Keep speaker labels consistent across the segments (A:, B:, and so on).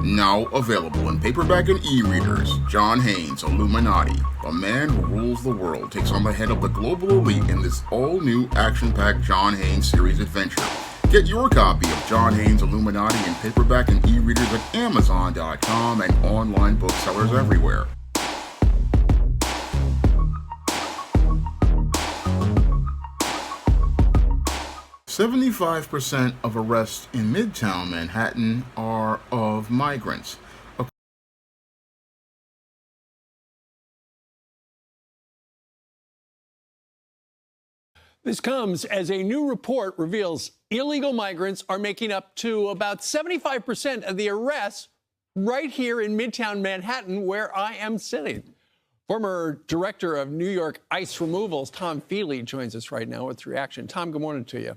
A: Now available in paperback and e-readers, John Haynes' Illuminati, the man who rules the world, takes on the head of the global elite in this all-new action-packed John Haynes series adventure. Get your copy of John Haynes' Illuminati in paperback and e-readers at Amazon.com and online booksellers everywhere. "75% of arrests in Midtown Manhattan are of migrants."
B: This comes as a new report reveals illegal migrants are making up to about 75% of the arrests right here in Midtown Manhattan, where I am sitting. Former Director of New York ICE Removals, Tom Feely, joins us right now with reaction. Tom, good morning to you.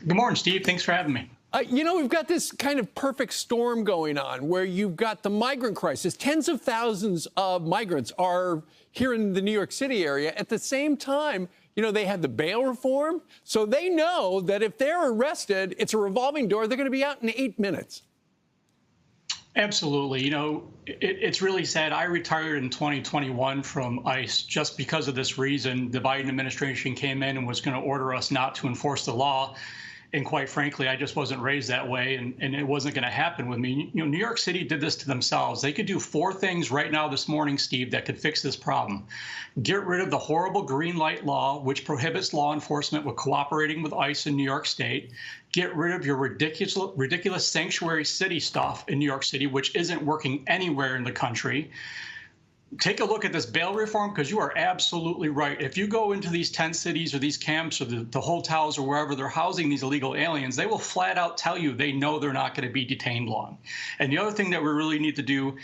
C: Good morning, Steve. Thanks for having me.
B: We've got this kind of perfect storm going on where you've got the migrant crisis. Tens of thousands of migrants are here in the New York City area. At the same time, they had the bail reform. So they know that if they're arrested, it's a revolving door. They're going to be out in 8 minutes.
C: Absolutely. It's really sad. I retired in 2021 from ICE just because of this reason. The Biden administration came in and was going to order us not to enforce the law. And quite frankly, I just wasn't raised that way, and it wasn't going to happen with me. New York City did this to themselves. They could do 4 things right now this morning, Steve, that could fix this problem. Get rid of the horrible green light law, which prohibits law enforcement with cooperating with ICE in New York State. Get rid of your ridiculous sanctuary city stuff in New York City, which isn't working anywhere in the country. Take a look at this bail reform, because you are absolutely right. If you go into these tent cities or these camps or the hotels or wherever they're housing these illegal aliens, they will flat out tell you they know they're not going to be detained long. And the other thing that we really need to do,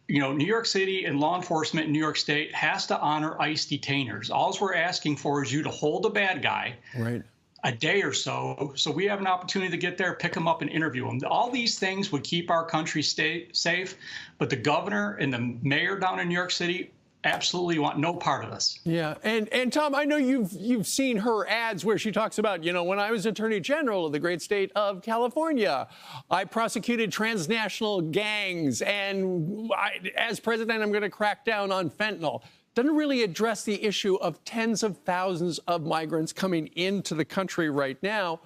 C: New York City and law enforcement in New York State has to honor ICE detainers. All we're asking for is you to hold a bad guy.
B: Right.
C: A day or so we have an opportunity to get there, pick them up, and interview them. All these things would keep our country safe, but the governor and the mayor down in New York City absolutely want no part of this.
B: Yeah, and Tom, I know you've seen her ads where she talks about, when I was Attorney General of the great state of California, I prosecuted transnational gangs, and as president, I'm going to crack down on fentanyl. Doesn't really address the issue of tens of thousands of migrants coming into the country right now,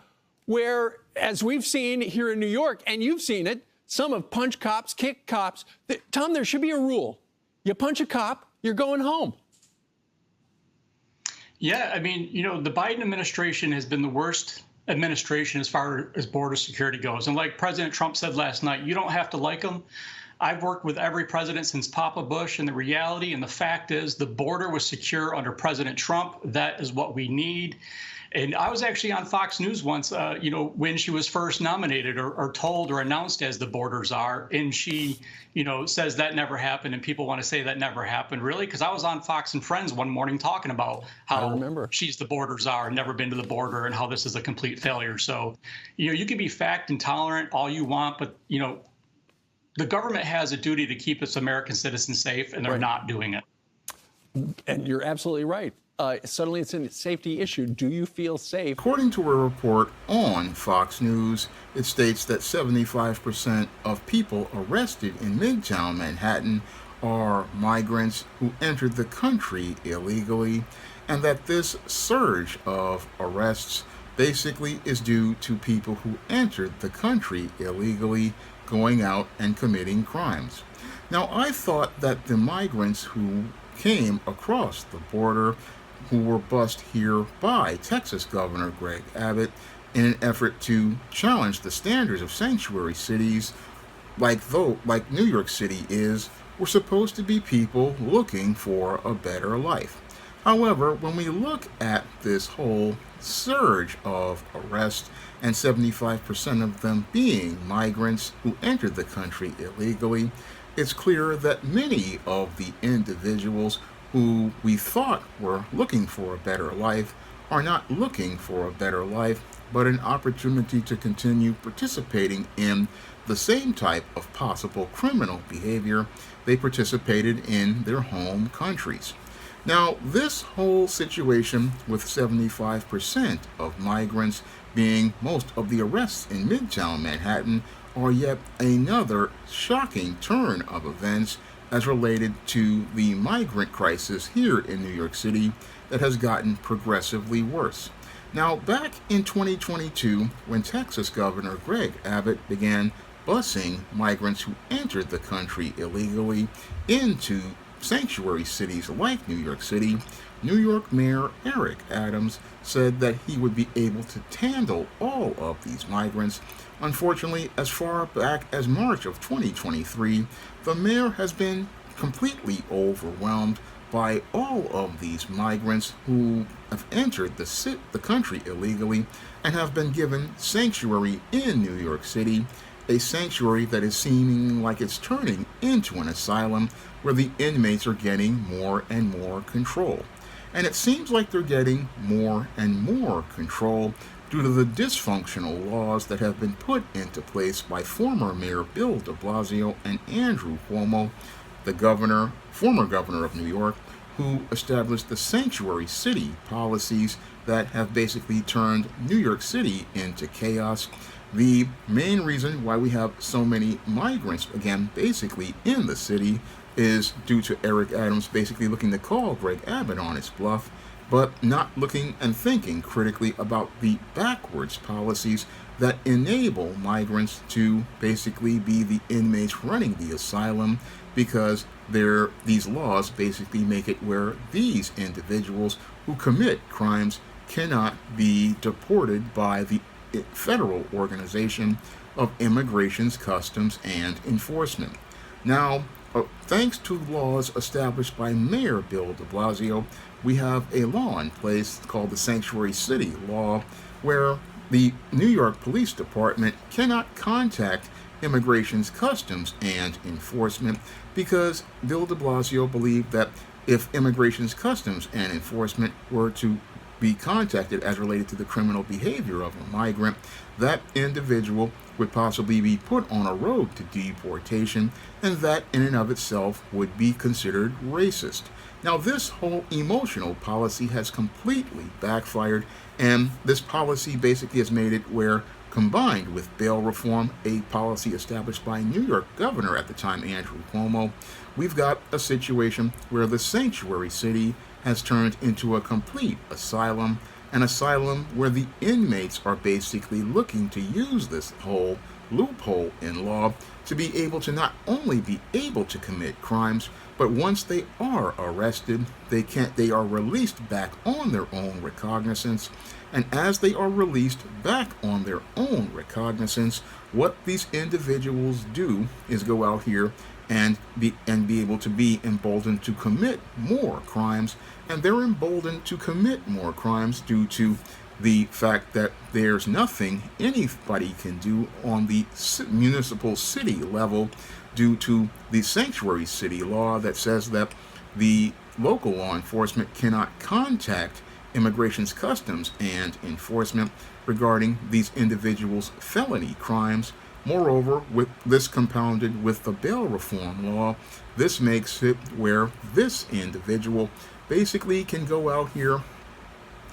B: where, as we've seen here in New York, and you've seen it, some have punched cops, kicked cops. Tom, there should be a rule. You punch a cop, you're going home.
C: Yeah, the Biden administration has been the worst administration as far as border security goes. And like President Trump said last night, you don't have to like them. I've worked with every president since Papa Bush, and the reality and the fact is the border was secure under President Trump. That is what we need. And I was actually on Fox News once, when she was first nominated or told or announced as the borders are. And she, says that never happened. And people want to say that never happened. Really? Because I was on Fox and Friends one morning talking about how she's the borders are, never been to the border, and how this is a complete failure. So, you can be fact intolerant all you want, but, the government has a duty to keep its American citizens safe, and they're not doing it.
B: And you're absolutely right. Suddenly it's a safety issue. Do you feel safe?
A: According to a report on Fox News, it states that 75% of people arrested in Midtown Manhattan are migrants who entered the country illegally, and that this surge of arrests basically is due to people who entered the country illegally, going out and committing crimes. Now, I thought that the migrants who came across the border, who were bused here by Texas Governor Greg Abbott in an effort to challenge the standards of sanctuary cities, like New York City is, were supposed to be people looking for a better life. However, when we look at this whole surge of arrests, and 75% of them being migrants who entered the country illegally, it's clear that many of the individuals who we thought were looking for a better life are not looking for a better life, but an opportunity to continue participating in the same type of possible criminal behavior they participated in their home countries. Now, this whole situation with 75% of migrants being most of the arrests in Midtown Manhattan are yet another shocking turn of events as related to the migrant crisis here in New York City that has gotten progressively worse. Now, back in 2022, when Texas Governor Greg Abbott began busing migrants who entered the country illegally into sanctuary cities like New York City, New York Mayor Eric Adams said that he would be able to handle all of these migrants. Unfortunately, as far back as March of 2023, the mayor has been completely overwhelmed by all of these migrants who have entered the country illegally and have been given sanctuary in New York City, a sanctuary that is seeming like it's turning into an asylum where the inmates are getting more and more control. And it seems like they're getting more and more control due to the dysfunctional laws that have been put into place by former Mayor Bill de Blasio and Andrew Cuomo, the former governor of New York, who established the sanctuary city policies that have basically turned New York City into chaos. The main reason why we have so many migrants, again, basically in the city, is due to Eric Adams basically looking to call Greg Abbott on his bluff, but not looking and thinking critically about the backwards policies that enable migrants to basically be the inmates running the asylum, because these laws basically make it where these individuals who commit crimes cannot be deported by the federal organization of Immigrations, Customs, and Enforcement. Now, thanks to laws established by Mayor Bill de Blasio, we have a law in place called the Sanctuary City Law, where the New York Police Department cannot contact Immigrations, Customs, and Enforcement because Bill de Blasio believed that if Immigrations, Customs, and Enforcement were to be contacted as related to the criminal behavior of a migrant, that individual would possibly be put on a road to deportation, and that in and of itself would be considered racist. Now, this whole emotional policy has completely backfired, and this policy basically has made it where, combined with bail reform, a policy established by New York Governor at the time, Andrew Cuomo, we've got a situation where the sanctuary city has turned into a complete asylum, an asylum where the inmates are basically looking to use this whole loophole in law to be able to not only be able to commit crimes, but once they are arrested, they are released back on their own recognizance. And as they are released back on their own recognizance, what these individuals do is go out here and be able to be emboldened to commit more crimes. And they're emboldened to commit more crimes due to the fact that there's nothing anybody can do on the municipal city level due to the sanctuary city law that says that the local law enforcement cannot contact Immigrations, Customs, and Enforcement regarding these individuals' felony crimes. Moreover, with this compounded with the bail reform law, this makes it where this individual basically can go out here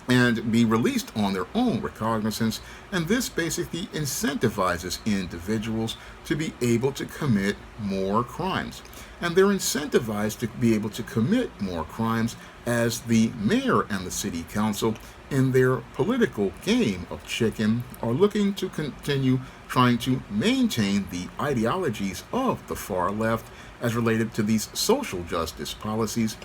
A: and be released on their own recognizance, and this basically incentivizes individuals to be able to commit more crimes. And they're incentivized to be able to commit more crimes as the mayor and the city council, in their political game of chicken, are looking to continue trying to maintain the ideologies of the far left as related to these social justice policies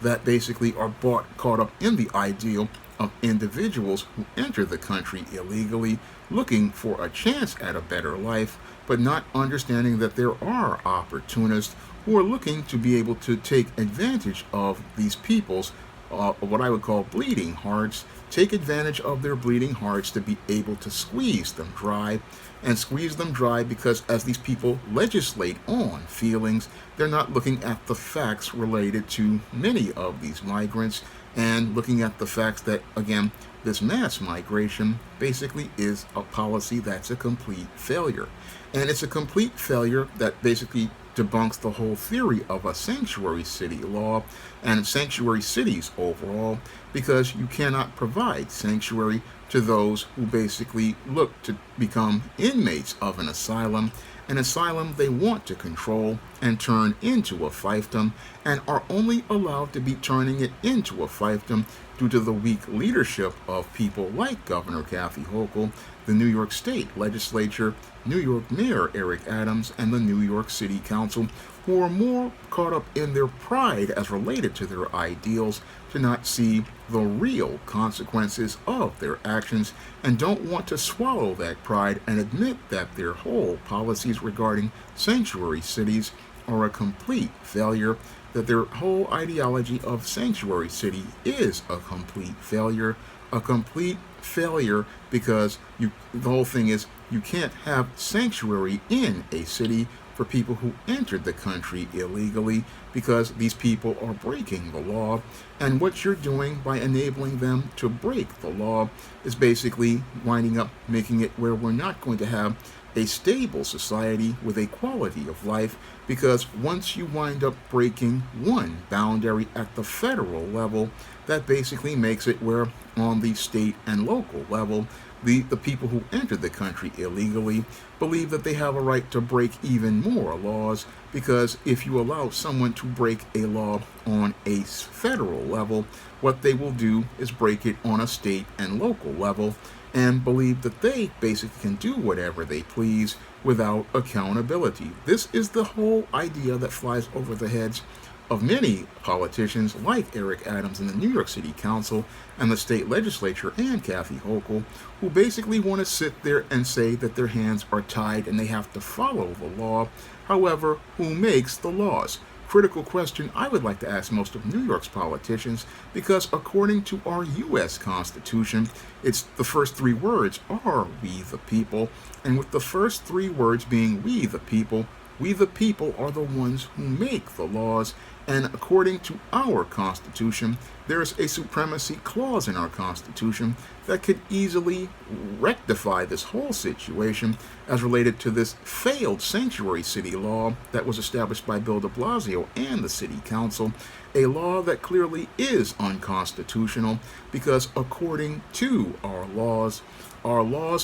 A: that basically are caught up in the ideal of individuals who enter the country illegally looking for a chance at a better life, but not understanding that there are opportunists who are looking to be able to take advantage of these people's what I would call bleeding hearts, take advantage of their bleeding hearts to be able to squeeze them dry, and squeeze them dry because as these people legislate on feelings, they're not looking at the facts related to many of these migrants, and looking at the facts that, again, this mass migration basically is a policy that's a complete failure. And it's a complete failure that basically debunks the whole theory of a sanctuary city law and sanctuary cities overall, because you cannot provide sanctuary to those who basically look to become inmates of an asylum they want to control and turn into a fiefdom, and are only allowed to be turning it into a fiefdom due to the weak leadership of people like Governor Kathy Hochul, the New York State Legislature, New York Mayor Eric Adams, and the New York City Council, who are more caught up in their pride as related to their ideals to not see the real consequences of their actions, and don't want to swallow that pride and admit that their whole policies regarding sanctuary cities are a complete failure, that their whole ideology of sanctuary city is a complete failure, because the whole thing is you can't have sanctuary in a city for people who entered the country illegally, because these people are breaking the law. And what you're doing by enabling them to break the law is basically winding up making it where we're not going to have a stable society with a quality of life, because once you wind up breaking one boundary at the federal level, that basically makes it where on the state and local level, the people who entered the country illegally believe that they have a right to break even more laws, because if you allow someone to break a law on a federal level, what they will do is break it on a state and local level, and believe that they basically can do whatever they please without accountability. This is the whole idea that flies over the heads of many politicians like Eric Adams in the New York City Council and the state legislature and Kathy Hochul, who basically want to sit there and say that their hands are tied and they have to follow the law. However, who makes the laws? Critical question I would like to ask most of New York's politicians, because according to our U.S. Constitution, it's the first three words are "we the people," and with the first three words being we the people are the ones who make the laws. And according to our Constitution, there's a supremacy clause in our Constitution that could easily rectify this whole situation as related to this failed sanctuary city law that was established by Bill de Blasio and the City Council, a law that clearly is unconstitutional, because according to our laws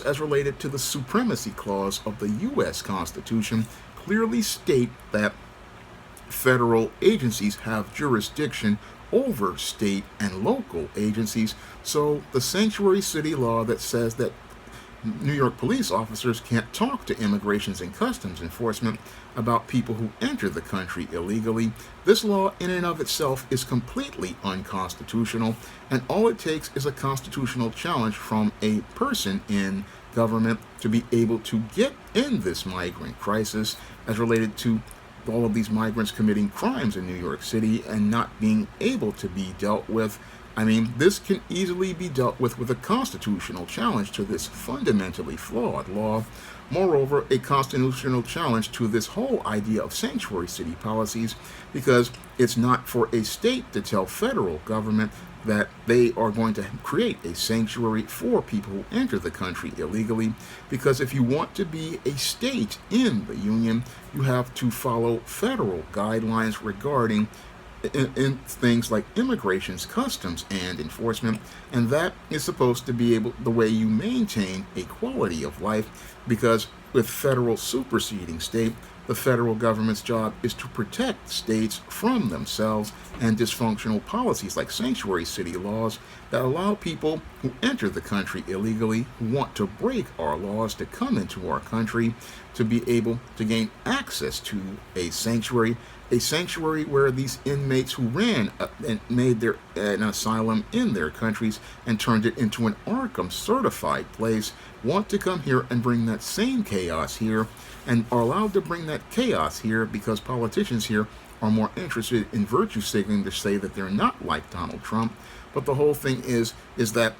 A: as related to the supremacy clause of the U.S. Constitution clearly state that federal agencies have jurisdiction over state and local agencies. So the sanctuary city law that says that New York police officers can't talk to Immigrations and Customs Enforcement about people who enter the country illegally, this law in and of itself is completely unconstitutional, and all it takes is a constitutional challenge from a person in government to be able to get in this migrant crisis as related to all of these migrants committing crimes in New York City and not being able to be dealt with. I mean, this can easily be dealt with a constitutional challenge to this fundamentally flawed law. Moreover, a constitutional challenge to this whole idea of sanctuary city policies, because it's not for a state to tell federal government that they are going to create a sanctuary for people who enter the country illegally, because if you want to be a state in the Union, you have to follow federal guidelines regarding in things like immigrations, customs, and enforcement, and that is supposed to be the way you maintain a quality of life, because with federal superseding state, the federal government's job is to protect states from themselves and dysfunctional policies like sanctuary city laws that allow people who enter the country illegally, who want to break our laws to come into our country, to be able to gain access to a sanctuary where these inmates who ran and made an asylum in their countries and turned it into an Arkham certified place want to come here and bring that same chaos here, and are allowed to bring that chaos here because politicians here are more interested in virtue signaling to say that they're not like Donald Trump. But the whole thing is that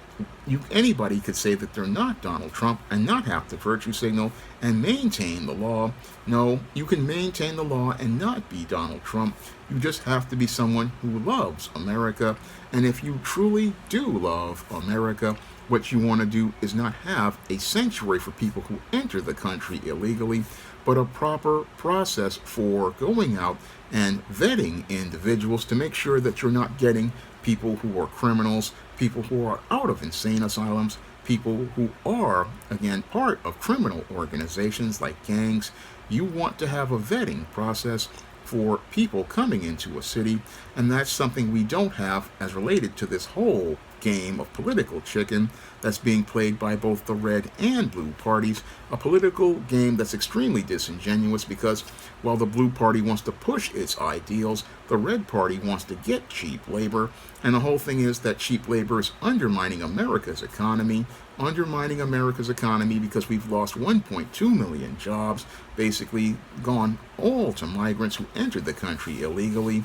A: anybody could say that they're not Donald Trump and not have to virtue signal and maintain the law. No, you can maintain the law and not be Donald Trump. You just have to be someone who loves America. And if you truly do love America, what you want to do is not have a sanctuary for people who enter the country illegally, but a proper process for going out and vetting individuals to make sure that you're not getting people who are criminals, people who are out of insane asylums, people who are, again, part of criminal organizations like gangs. You want to have a vetting process for people coming into a city, and that's something we don't have as related to this whole game of political chicken that's being played by both the red and blue parties, a political game that's extremely disingenuous because while the blue party wants to push its ideals, the red party wants to get cheap labor, and the whole thing is that cheap labor is undermining America's economy because we've lost 1.2 million jobs, basically gone all to migrants who entered the country illegally,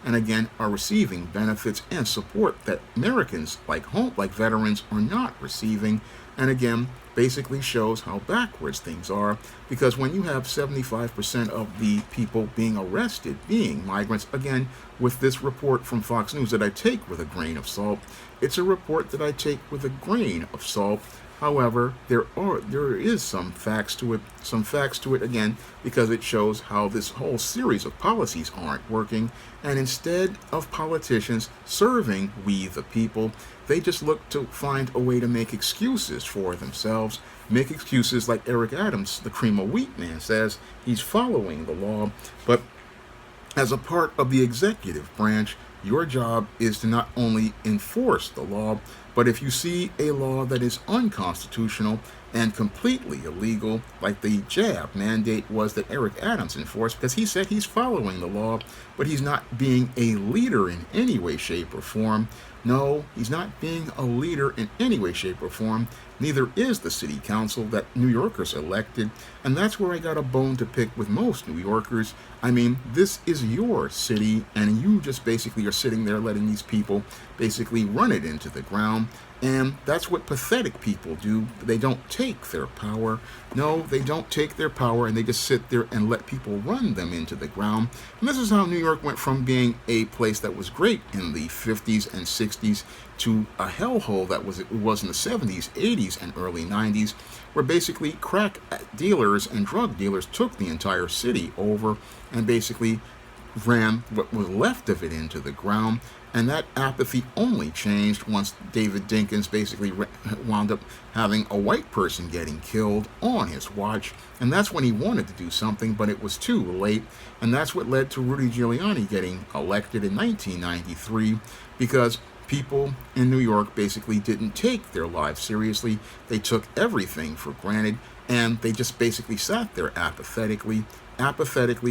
A: and again are receiving benefits and support that Americans like veterans are not receiving, and again basically shows how backwards things are, because when you have 75% of the people being arrested being migrants, again with this report from Fox News that I take with a grain of salt, it's a report that I take with a grain of salt. However, there is some facts to it again, because it shows how this whole series of policies aren't working, and instead of politicians serving we the people, they just look to find a way to make excuses for themselves, make excuses like Eric Adams, the cream of wheat man, says he's following the law, but as a part of the executive branch, your job is to not only enforce the law, but if you see a law that is unconstitutional and completely illegal, like the jab mandate was that Eric Adams enforced, because he said he's following the law, but he's not being a leader in any way, shape, or form. No, he's not being a leader in any way, shape, or form. Neither is the city council that New Yorkers elected, and that's where I got a bone to pick with most New Yorkers. I mean, this is your city, and you just basically are sitting there letting these people basically run it into the ground. And that's what pathetic people do. They don't take their power. No, they don't take their power, and they just sit there and let people run them into the ground. And this is how New York went from being a place that was great in the 50s and 60s to a hellhole that it was in the 70s, 80s, and early 90s, where basically crack dealers and drug dealers took the entire city over and basically ran what was left of it into the ground. And that apathy only changed once David Dinkins basically wound up having a white person getting killed on his watch. And that's when he wanted to do something, but it was too late. And that's what led to Rudy Giuliani getting elected in 1993, because people in New York basically didn't take their lives seriously. They took everything for granted, and they just basically sat there apathetically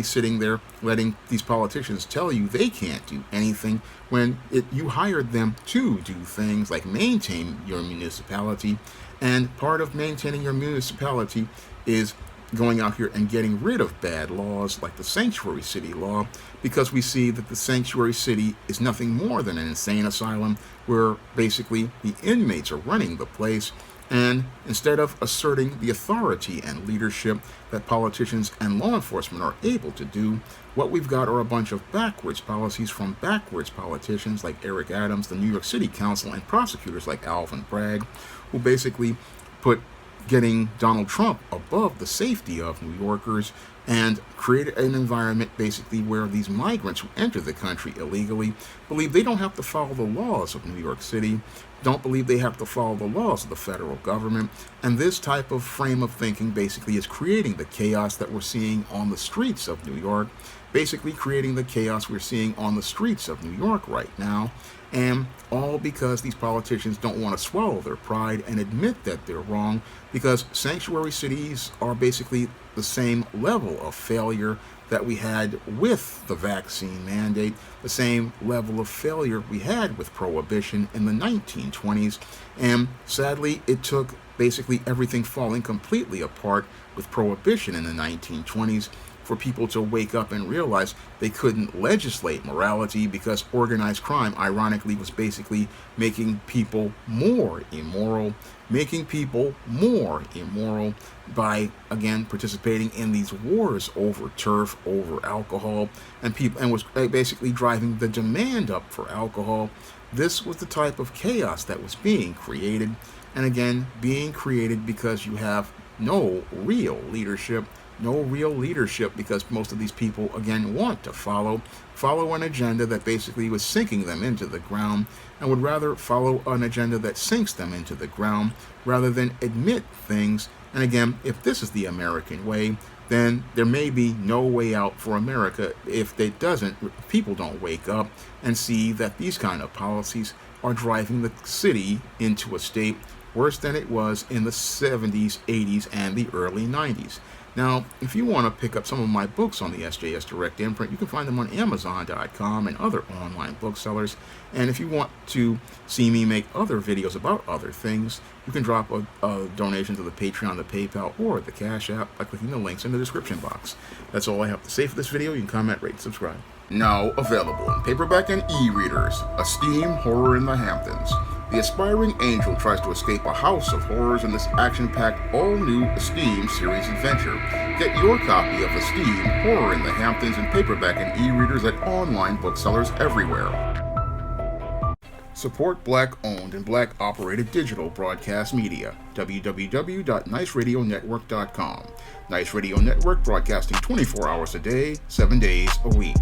A: sitting there letting these politicians tell you they can't do anything when you hired them to do things like maintain your municipality. And part of maintaining your municipality is going out here and getting rid of bad laws like the sanctuary city law, because we see that the sanctuary city is nothing more than an insane asylum where basically the inmates are running the place. And instead of asserting the authority and leadership that politicians and law enforcement are able to do, what we've got are a bunch of backwards policies from backwards politicians like Eric Adams, the New York City Council, and prosecutors like Alvin Bragg, who basically put getting Donald Trump above the safety of New Yorkers and created an environment basically where these migrants who enter the country illegally believe they don't have to follow the laws of New York City, don't believe they have to follow the laws of the federal government. And this type of frame of thinking basically is creating the chaos that we're seeing on the streets of New York, basically creating the chaos we're seeing on the streets of New York right now. And all because these politicians don't want to swallow their pride and admit that they're wrong, because sanctuary cities are basically the same level of failure that we had with the vaccine mandate, the same level of failure we had with prohibition in the 1920s. And sadly, it took basically everything falling completely apart with prohibition in the 1920s for people to wake up and realize they couldn't legislate morality, because organized crime, ironically, was basically making people more immoral by, again, participating in these wars over turf, over alcohol, and was basically driving the demand up for alcohol. This was the type of chaos that was being created, and again, being created because you have no real leadership. No real leadership because most of these people, again, want to follow an agenda that basically was sinking them into the ground, and would rather follow an agenda that sinks them into the ground rather than admit things. And again, if this is the American way, then there may be no way out for America if people don't wake up and see that these kind of policies are driving the city into a state worse than it was in the 70s, 80s, and the early 90s. Now, if you want to pick up some of my books on the SJS Direct Imprint, you can find them on Amazon.com and other online booksellers. And if you want to see me make other videos about other things, you can drop a donation to the Patreon, the PayPal, or the Cash App by clicking the links in the description box. That's all I have to say for this video. You can comment, rate, and subscribe. Now available in paperback and e-readers, Esteem Horror in the Hamptons. The aspiring angel tries to escape a house of horrors in this action-packed, all-new Esteem series adventure. Get your copy of Esteem Horror in the Hamptons in paperback and e-readers at online booksellers everywhere. Support Black-owned and Black-operated digital broadcast media. www.niceradionetwork.com. Nice Radio Network, broadcasting 24 hours a day, 7 days a week.